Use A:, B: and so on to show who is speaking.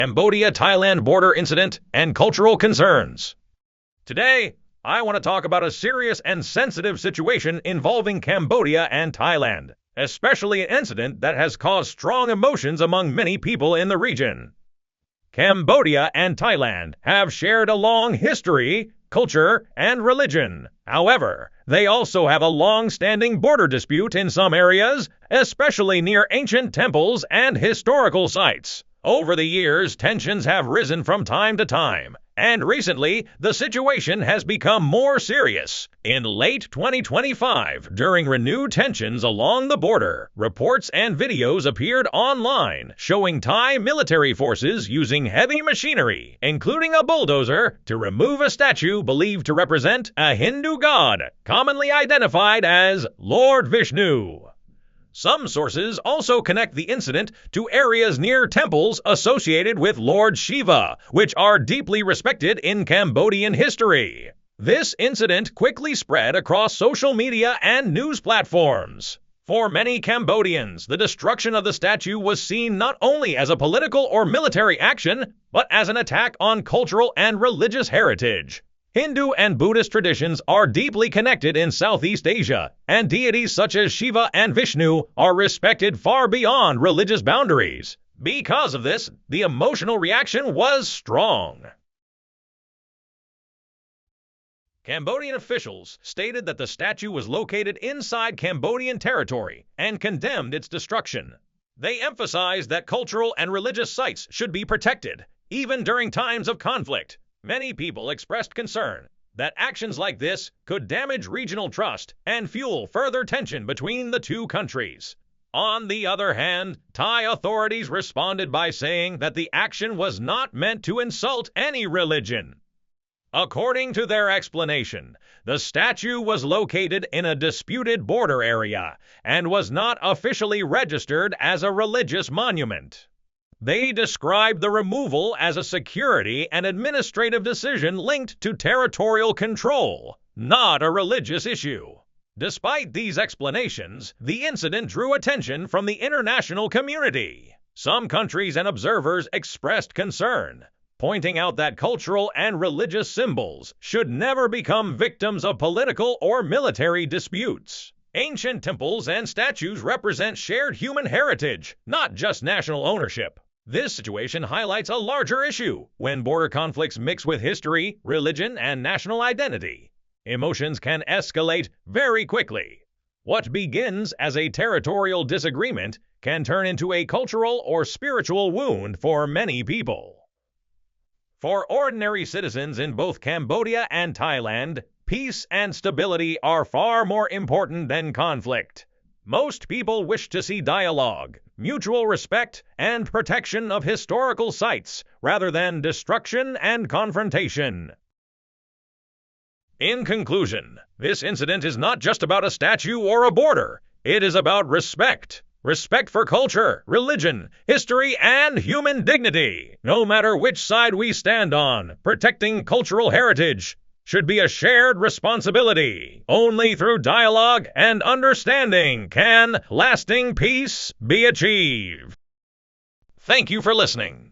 A: Cambodia-Thailand border incident and cultural concerns. Today, I want to talk about a serious and sensitive situation involving Cambodia and Thailand, especially an incident that has caused strong emotions among many people in the region. Cambodia and Thailand have shared a long history, culture, and religion. However, they also have a long-standing border dispute in some areas, especially near ancient temples and historical sites. Over the years, tensions have risen from time to time, and recently, the situation has become more serious. In late 2025, during renewed tensions along the border, reports and videos appeared online showing Thai military forces using heavy machinery, including a bulldozer, to remove a statue believed to represent a Hindu god, commonly identified as Lord Vishnu. Some sources also connect the incident to areas near temples associated with Lord Shiva, which are deeply respected in Cambodian history. This incident quickly spread across social media and news platforms. For many Cambodians, the destruction of the statue was seen not only as a political or military action, but as an attack on cultural and religious heritage. Hindu and Buddhist traditions are deeply connected in Southeast Asia, and deities such as Shiva and Vishnu are respected far beyond religious boundaries. Because of this, the emotional reaction was strong. Cambodian officials stated that the statue was located inside Cambodian territory and condemned its destruction. They emphasized that cultural and religious sites should be protected, even during times of conflict. Many people expressed concern that actions like this could damage regional trust and fuel further tension between the two countries. On the other hand, Thai authorities responded by saying that the action was not meant to insult any religion. According to their explanation, the statue was located in a disputed border area and was not officially registered as a religious monument. They described the removal as a security and administrative decision linked to territorial control, not a religious issue. Despite these explanations, the incident drew attention from the international community. Some countries and observers expressed concern, pointing out that cultural and religious symbols should never become victims of political or military disputes. Ancient temples and statues represent shared human heritage, not just national ownership. This situation highlights a larger issue when border conflicts mix with history, religion, and national identity. Emotions can escalate very quickly. What begins as a territorial disagreement can turn into a cultural or spiritual wound for many people. For ordinary citizens in both Cambodia and Thailand, peace and stability are far more important than conflict. Most people wish to see dialogue, mutual respect, and protection of historical sites rather than destruction and confrontation. In conclusion, this incident is not just about a statue or a border. It is about respect. Respect for culture, religion, history, and human dignity. No matter which side we stand on, protecting cultural heritage should be a shared responsibility. Only through dialogue and understanding can lasting peace be achieved. Thank you for listening.